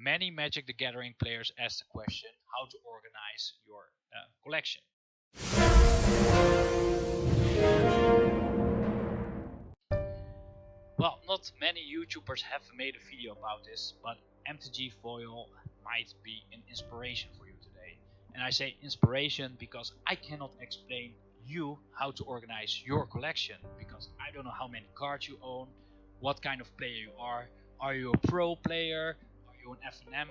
Many Magic the Gathering players ask the question how to organize your collection. Well, not many YouTubers have made a video about this, but MTG Foil might be an inspiration for you today. And I say inspiration because I cannot explain you how to organize your collection, because I don't know how many cards you own, what kind of player you are. Are you a pro player? Are you an FNM,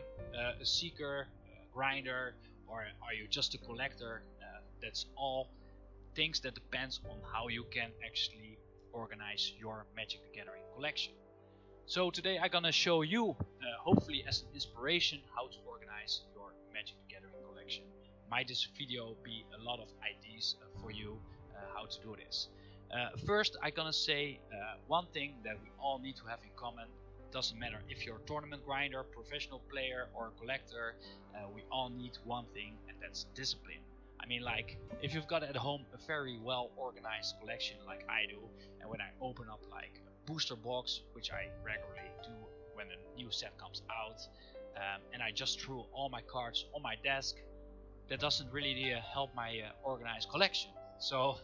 a seeker, a grinder, or are you just a collector? That's all things that depends on how you can actually organize your Magic the Gathering collection. So today I'm gonna show you, hopefully as an inspiration, how to organize your Magic the Gathering collection. Might this video be a lot of ideas for you how to do this. First I'm gonna say one thing that we all need to have in common. Doesn't matter if you're a tournament grinder, professional player, or a collector, we all need one thing, and that's discipline. I mean, like, if you've got at home a very well organized collection like I do, and when I open up like a booster box, which I regularly do when a new set comes out, and I just threw all my cards on my desk, that doesn't really help my organized collection. So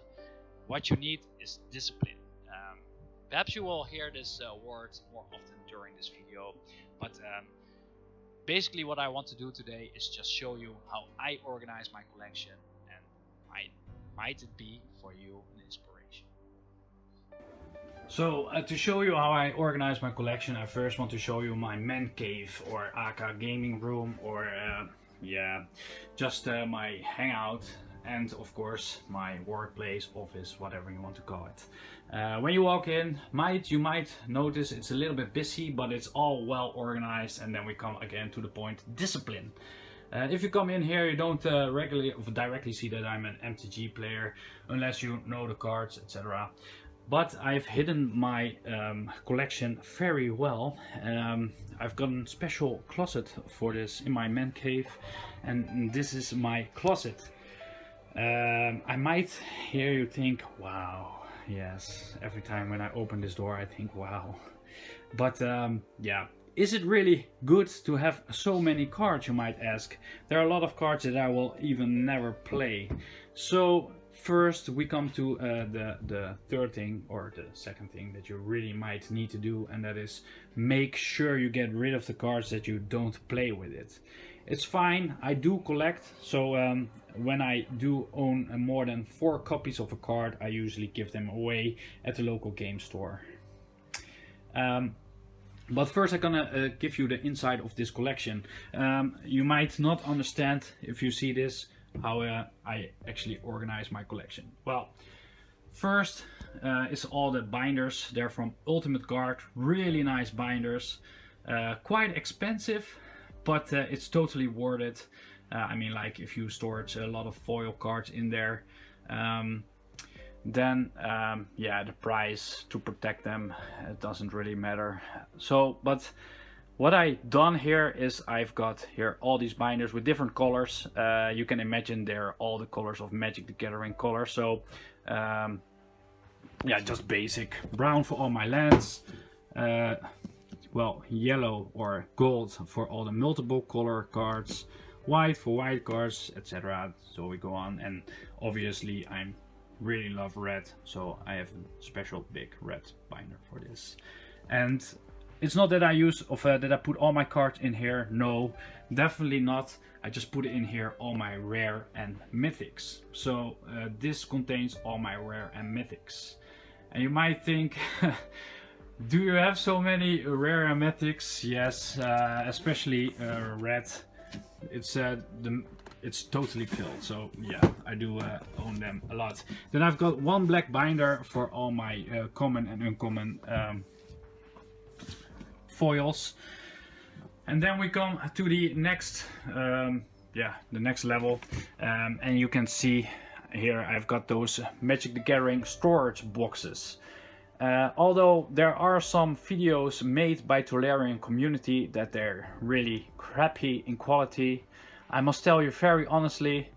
what you need is discipline. Perhaps you will hear this word more often during this video, but basically what I want to do today is just show you how I organize my collection, and might it be for you an inspiration. So to show you how I organize my collection, I first want to show you my man cave, or aka gaming room, or just my hangout, and of course my workplace, office, whatever you want to call it. When you walk in, you might notice it's a little bit busy, but it's all well organized. And then we come again to the point: discipline. If you come in here, you don't directly see that I'm an MTG player, unless you know the cards, etc. But I've hidden my collection very well. I've got a special closet for this in my man cave, and this is my closet. I might hear you think, wow, yes, every time when I open this door I think wow. But yeah, is it really good to have so many cards, you might ask? There are a lot of cards that I will even never play. So first we come to the third thing, or the second thing that you really might need to do, and that is make sure you get rid of the cards that you don't play with it. It's fine, I do collect, so when I do own more than 4 copies of a card, I usually give them away at the local game store. But first I'm gonna give you the inside of this collection. You might not understand, if you see this, how I actually organize my collection. Well, first is all the binders. They're from Ultimate Guard, really nice binders, quite expensive, but it's totally worth it. I mean, like, if you stored a lot of foil cards in there, then yeah, the price to protect them, it doesn't really matter. So, but what I done here is I've got here all these binders with different colors. You can imagine they're all the colors of Magic the Gathering colors. So yeah, just basic brown for all my lands, well, yellow or gold for all the multiple color cards, white for white cards, etc. So we go on, and obviously I really love red, so I have a special big red binder for this. And it's not that I use that I put all my cards in here. No, definitely not. I just put in here all my rare and mythics. So this contains all my rare and mythics. And you might think, do you have so many rare and mythics? Yes, especially red. It's totally filled, so yeah, I do own them a lot. Then I've got one black binder for all my common and uncommon foils. And then we come to the next yeah, the next level, and you can see here I've got those Magic the Gathering storage boxes. Although there are some videos made by Tolarian community that they're really crappy in quality, I must tell you very honestly,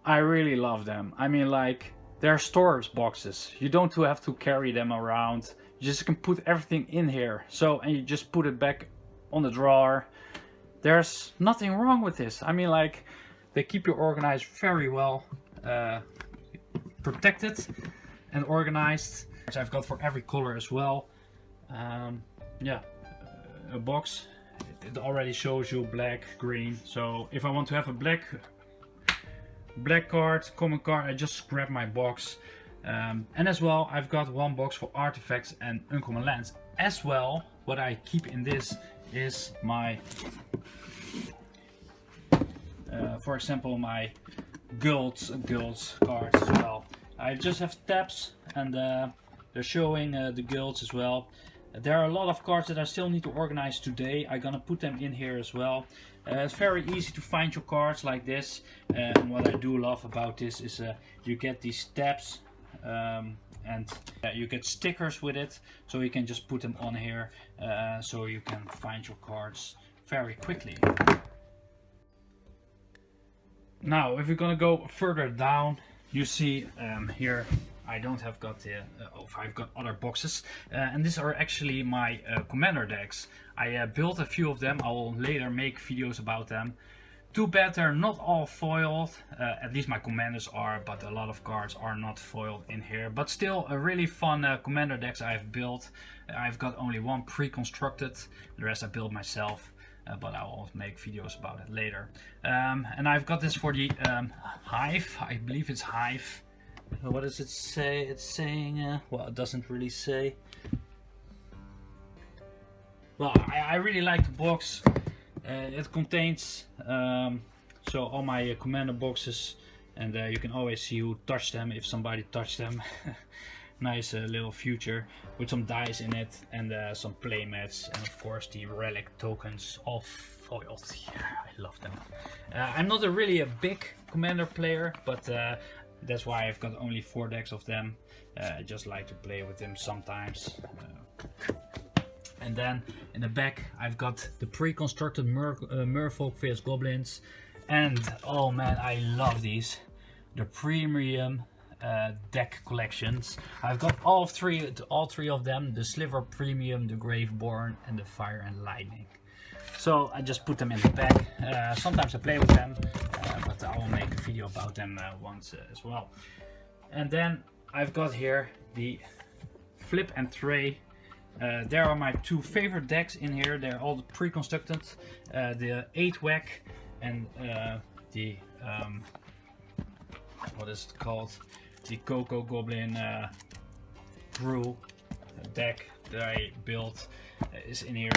I really love them. I mean, like, they're storage boxes. You don't have to carry them around. You just can put everything in here. So, and you just put it back on the drawer. there's nothing wrong with this. I mean, like, they keep you organized very well, protected and organized. Which I've got for every color as well. Yeah, a box. It already shows you black, green. So if I want to have a black card, common card, I just grab my box. And as well, I've got one box for artifacts and uncommon lands. As well, what I keep in this is my, for example, my guilds cards as well. I just have tabs, and they're showing the guilds as well. There are a lot of cards that I still need to organize today. I'm gonna put them in here as well. It's very easy to find your cards like this. And what I do love about this is you get these tabs, and you get stickers with it, so you can just put them on here, so you can find your cards very quickly. Now, if you're gonna go further down, you see here I don't have got the I've got other boxes, and these are actually my commander decks. I built a few of them. I will later make videos about them. Too bad they're not all foiled, at least my commanders are, but a lot of cards are not foiled in here. But still a really fun commander decks I've built. I've got only one pre-constructed, the rest I built myself, but I will make videos about it later. And I've got this for the Hive, I believe it's Hive. What does it say? It's saying, well, it doesn't really say. Well, I really like the box. It contains so all my commander boxes, and you can always see who touched them if somebody touched them. Nice little future with some dice in it, and some play mats, and of course the relic tokens all foiled. Yeah, I love them. I'm not really a big commander player, but that's why I've got only 4 decks of them. I just like to play with them sometimes. And then in the back I've got the pre-constructed Merfolk vs Goblins, and oh man, I love these. The premium deck collections. I've got all three of them: the Sliver Premium, the Graveborn, and the Fire and Lightning. So I just put them in the bag. Sometimes I play with them, but I will make a video about them once as well. And then I've got here the Flip and Tray. There are my 2 favorite decks in here. They're all pre-constructed. The 8-Wack and the what is it called? The Coco Goblin Brew deck that I built is in here.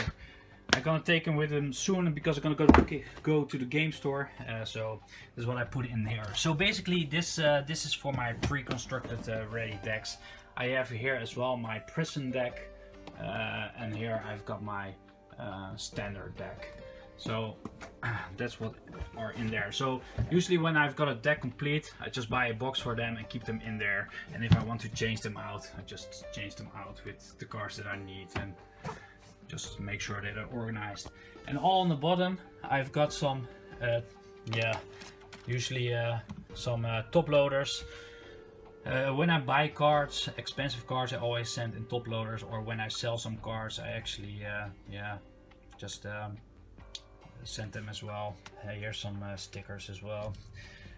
I'm gonna take them with them soon because I'm gonna go to the game store. So this is what I put in here. So basically, this is for my pre-constructed ready decks. I have here as well my prison deck, and here I've got my standard deck. So that's what are in there. So usually when I've got a deck complete, I just buy a box for them and keep them in there. And if I want to change them out, I just change them out with the cards that I need, and just make sure that they're organized. And all on the bottom I've got some usually some top loaders. When I buy cards, expensive cards, I always send in top loaders, or when I sell some cards, I actually just send them as well. Here's some stickers as well.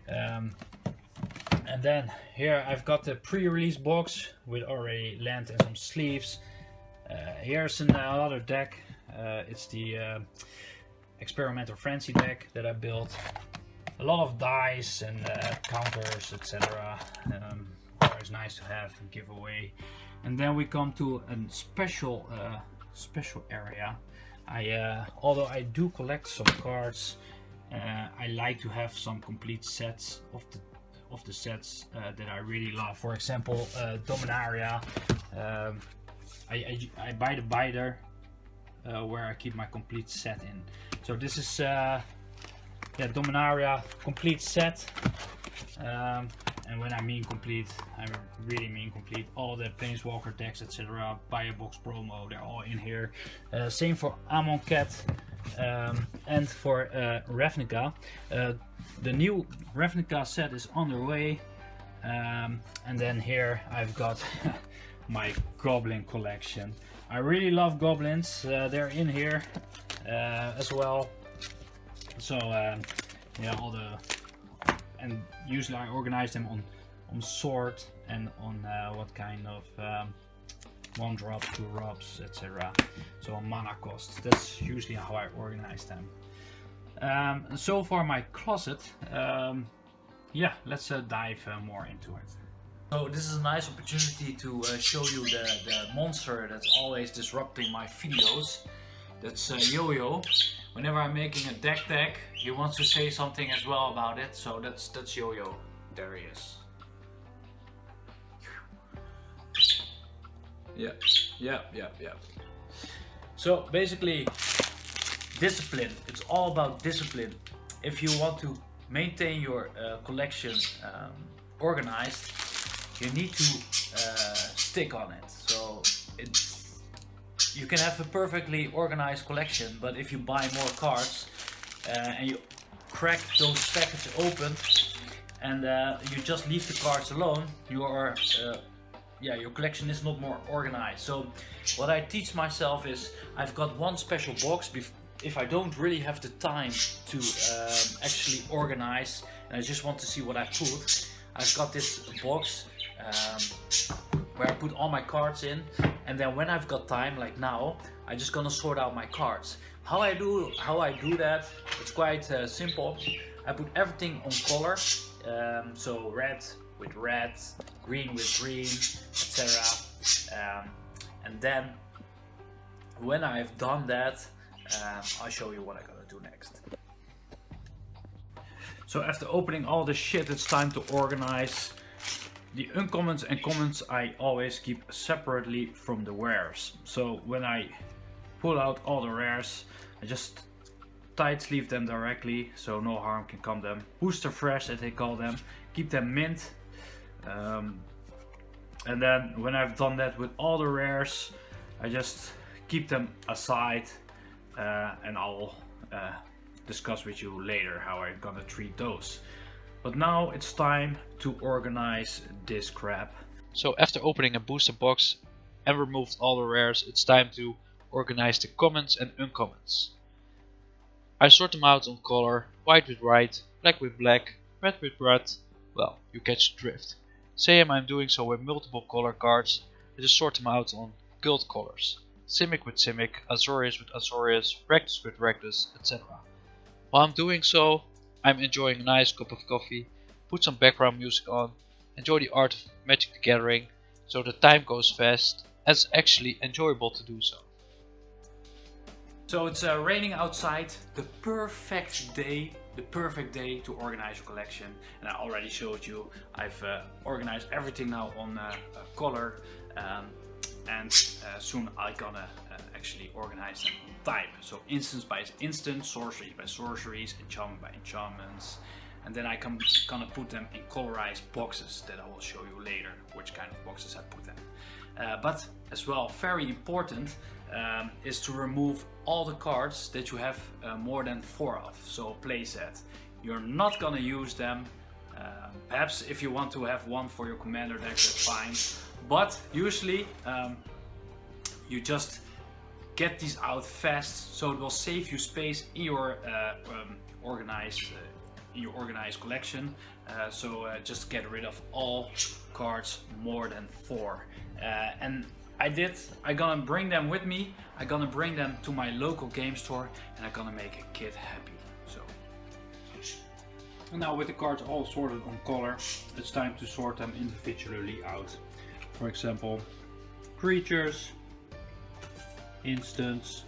And then here I've got the pre-release box with already land and some sleeves. Here's another deck. It's the Experimental Frenzy deck that I built. A lot of dice and counters, etc. Always nice to have and give away. And then we come to a special area. Although I do collect some cards, I like to have some complete sets of the sets that I really love. For example, Dominaria. I buy the binder where I keep my complete set in. So this is Dominaria complete set. And when I mean complete, I really mean complete. All the Planeswalker decks, etc. Buy a box promo, they're all in here. Same for Amonkhet and for Ravnica. The new Ravnica set is on the way. And then here I've got my Goblin collection. I really love goblins. They're in here as well. So yeah, and usually I organize them on sort and on what kind of 1 drop, 2 drops, etc. So on mana cost. That's usually how I organize them. So far my closet. Yeah, let's dive more into it. So this is a nice opportunity to show you the monster that's always disrupting my videos. That's Yo-Yo. Whenever I'm making a deck tag, he wants to say something as well about it. So that's Yo-Yo. There he is. Yeah. So basically, discipline. It's all about discipline. If you want to maintain your collection organized, you need to stick on it. So you can have a perfectly organized collection, but if you buy more cards and you crack those packets open and you just leave the cards alone, your collection is not more organized. So what I teach myself is I've got one special box. If I don't really have the time to actually organize and I just want to see what I put, I've got this box where I put all my cards in, and then when I've got time, like now, I'm just gonna sort out my cards. How I do that, it's quite simple. I put everything on color, so red with red, green with green, etc. And then when I've done that, I'll show you what I'm gonna do next. So after opening all the shit, it's time to organize. The uncommons and commons I always keep separately from the rares. So when I pull out all the rares, I just tight sleeve them directly so no harm can come them. Booster fresh as they call them. Keep them mint. And then when I've done that with all the rares, I just keep them aside and I'll discuss with you later how I'm gonna treat those. But now it's time to organize this crap. So after opening a booster box and removed all the rares, it's time to organize the commons and uncommons. I sort them out on color, white with white, black with black, red with red. Well, you catch the drift. Same I'm doing so with multiple color cards. I just sort them out on guild colors. Simic with Simic, Azorius with Azorius, Rectus with Rectus, etc. While I'm doing so, I'm enjoying a nice cup of coffee, put some background music on, enjoy the art of Magic the Gathering, so the time goes fast and it's actually enjoyable to do so. So it's raining outside, the perfect day to organize your collection. And I already showed you, I've organized everything now on color, and soon I'm gonna actually organize them on type. So instance by instance, sorceries by sorceries, enchantment by enchantments, and then I'm gonna put them in colorized boxes that I will show you later which kind of boxes I put them. But as well, very important is to remove all the cards that you have more than 4 of. So playset, you're not gonna use them. Perhaps if you want to have one for your commander deck, that's fine. But usually you just get these out fast, so it will save you space in your organized collection. So just get rid of all cards more than 4. And I'm gonna bring them with me. I'm gonna bring them to my local game store, and I'm gonna make a kid happy. So. And now with the cards all sorted on color, it's time to sort them individually out. For example, creatures, instants,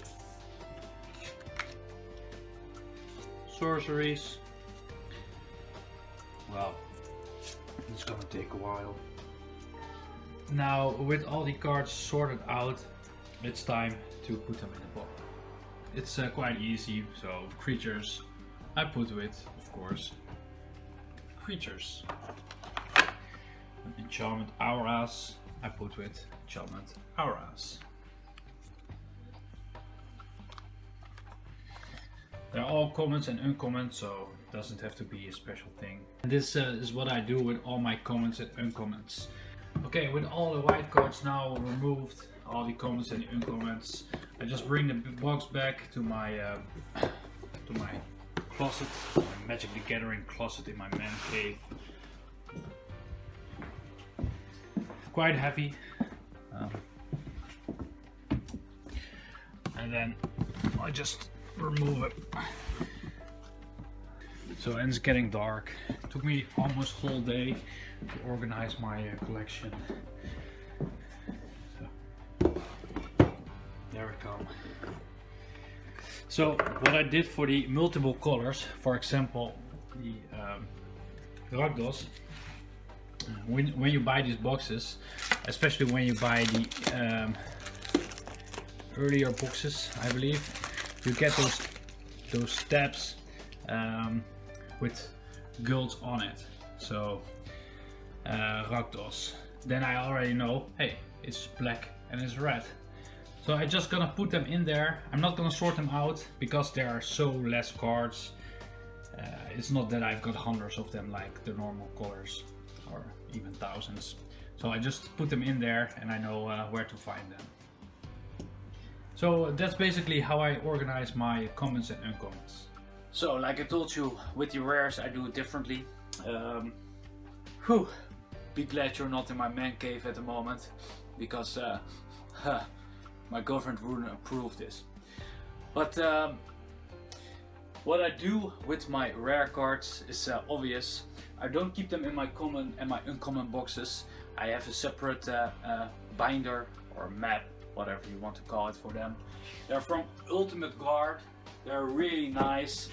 sorceries. Well, it's gonna take a while. Now with all the cards sorted out, it's time to put them in a box. It's quite easy. So creatures, I put with, of course, creatures. Enchantment auras, I put with enchantment auras. They're all commons and uncommons, so it doesn't have to be a special thing. And this is what I do with all my commons and uncommons. Okay, with all the white cards now removed, all the commons and the uncommons, I just bring the box back to my closet, my Magic the Gathering closet in my man cave. Quite heavy. And then I just remove it. So, and it's getting dark. It took me almost a whole day to organize my collection. So, there we come. So what I did for the multiple colors, for example, the Rakdos, when you buy these boxes, especially when you buy the earlier boxes, I believe, you get those tabs with gold on it. So Rakdos. Then I already know, hey, it's black and it's red. So I'm just gonna put them in there. I'm not gonna sort them out because there are so less cards. It's not that I've got hundreds of them like the normal colors, or even thousands. So I just put them in there and I know where to find them. So that's basically how I organize my commons and uncommons. So like I told you, with the rares I do it differently. Be glad you're not in my man cave at the moment, because my girlfriend wouldn't approve this. But what I do with my rare cards is obvious. I don't keep them in my common and my uncommon boxes. I have a separate binder or map, whatever you want to call it, for them. They're from Ultimate Guard. They're really nice.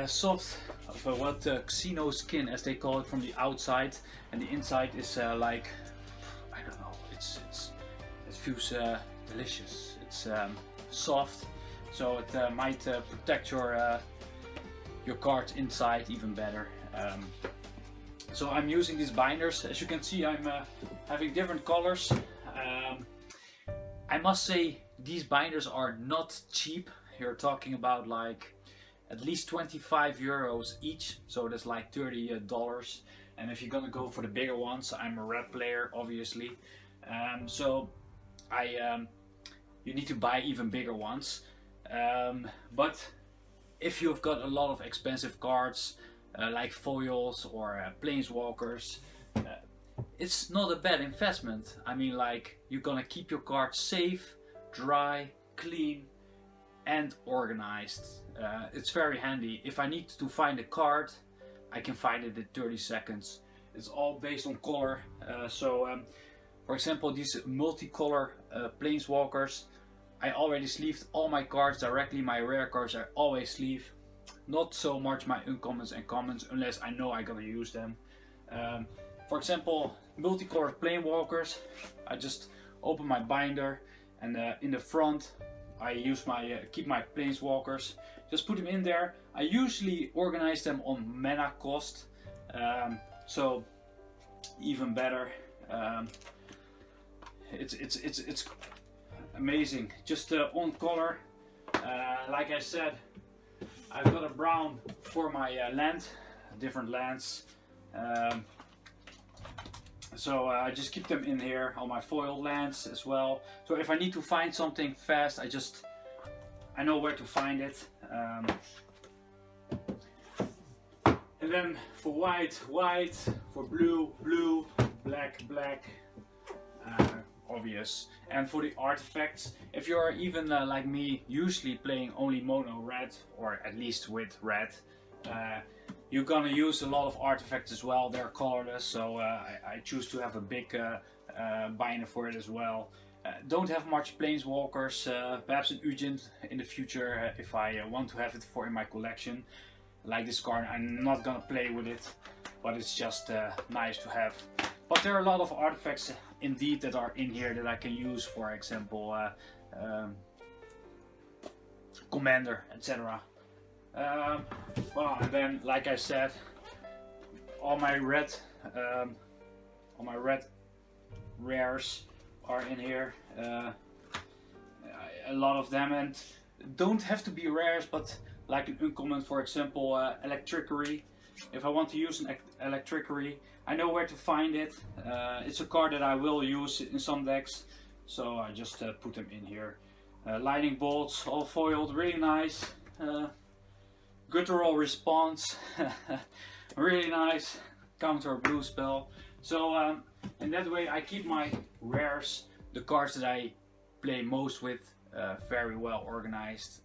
Soft, XenoSkin as they call it, from the outside, and the inside is like, I don't know, it feels delicious. It's soft, so it might protect your cards inside even better. So I'm using these binders. As you can see, I'm having different colors. I must say these binders are not cheap. You're talking about like at least 25 euros each, so that's like $30. And if you're gonna go for the bigger ones, I'm a red player obviously, so you need to buy even bigger ones. But if you've got a lot of expensive cards like foils or planeswalkers, it's not a bad investment. I mean, like, you're gonna keep your cards safe, dry, clean and organized. It's very handy. If I need to find a card, I can find it in 30 seconds. It's all based on color. For example, these multicolor planeswalkers, I already sleeved all my cards directly. My rare cards I always sleeve. Not so much my uncommons and commons unless I know I'm gonna use them. For example, multicolored planeswalkers, I just open my binder and in the front I use my keep my planeswalkers. Just put them in there. I usually organize them on mana cost, so even better. It's amazing. Just on color. Like I said, I've got a brown for my land, different lands. So I just keep them in here on my foil lands as well. So if I need to find something fast, I know where to find it. And then for white, white, for blue, blue, black, black, obvious. And for the artifacts, if you're even like me, usually playing only mono red, or at least with red, you're gonna use a lot of artifacts as well. They're colorless, so I choose to have a big binder for it as well. Don't have much planeswalkers, perhaps an Ugent in the future if I want to have it in my collection. Like this card, I'm not gonna play with it, but it's just nice to have. But there are a lot of artifacts indeed that are in here that I can use, for example, Commander, etc. Well, and then, like I said, all my red rares are in here. A lot of them, and don't have to be rares, but like an uncommon, for example, Electrickery. If I want to use an Electrickery, I know where to find it. It's a card that I will use in some decks, so I just put them in here. Lightning bolts, all foiled, really nice. guttural response. Really nice counter blue spell. So in that way I keep my rares, the cards that I play most with, very well organized.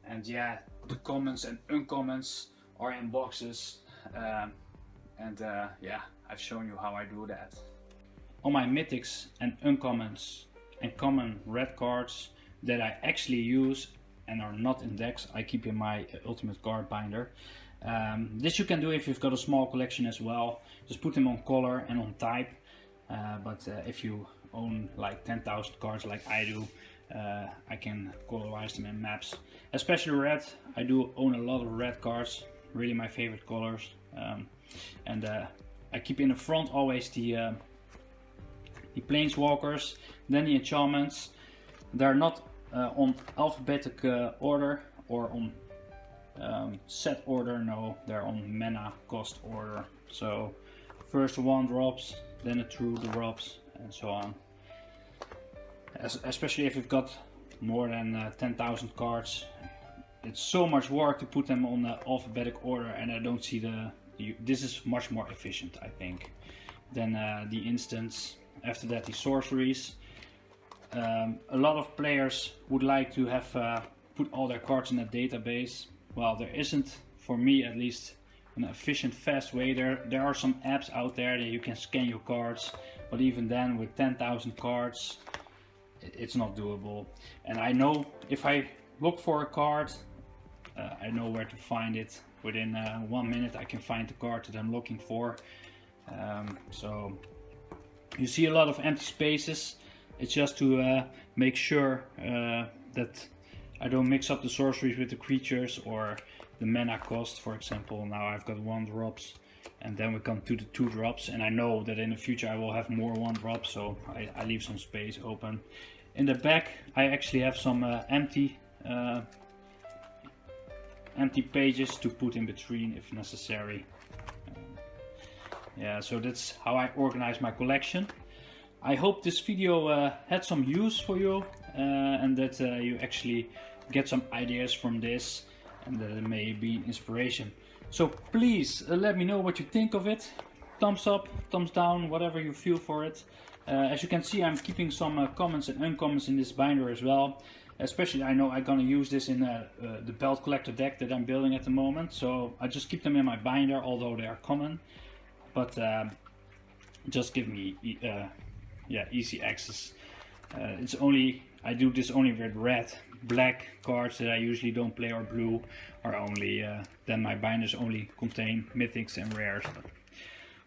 And yeah, the commons and uncommons are in boxes. Yeah, I've shown you how I do that. All my mythics and uncommons and common red cards that I actually use and are not in decks, I keep in my ultimate card binder. This you can do if you've got a small collection as well. Just put them on color and on type. But if you own like 10,000 cards like I do, I can colorize them in maps. Especially red. I do own a lot of red cards. Really my favorite colors. I keep in the front always the planeswalkers, then the enchantments. They're not on alphabetic order or on set order, no, they're on mana cost order. So first 1 drops, then a 2 drops, and so on. Especially if you've got more than 10,000 cards, it's so much work to put them on the alphabetic order, and I don't see this is much more efficient, I think, than the instants. After that, the sorceries. A lot of players would like to have put all their cards in a database. Well, there isn't, for me at least, an efficient, fast way. There are some apps out there that you can scan your cards, but even then, with 10,000 cards, it's not doable. And I know if I look for a card, I know where to find it. Within 1 minute, I can find the card that I'm looking for. So you see a lot of empty spaces. It's just to make sure that I don't mix up the sorceries with the creatures or the mana cost. For example, now I've got 1 drops, and then we come to the 2 drops, and I know that in the future I will have more 1 drops, so I leave some space open. In the back I actually have some empty pages to put in between if necessary. Yeah, so that's how I organize my collection. I hope this video had some use for you, and that you actually get some ideas from this, and that it may be inspiration. So please let me know what you think of it. Thumbs up, thumbs down, whatever you feel for it. As you can see, I'm keeping some commons and uncommons in this binder as well. Especially, I know I'm gonna use this in the belt collector deck that I'm building at the moment. So I just keep them in my binder, although they are common. But just give me easy access. I do this only with red, black cards that I usually don't play, or blue, or only then my binders only contain mythics and rares.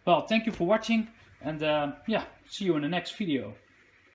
Well, thank you for watching, and yeah, see you in the next video.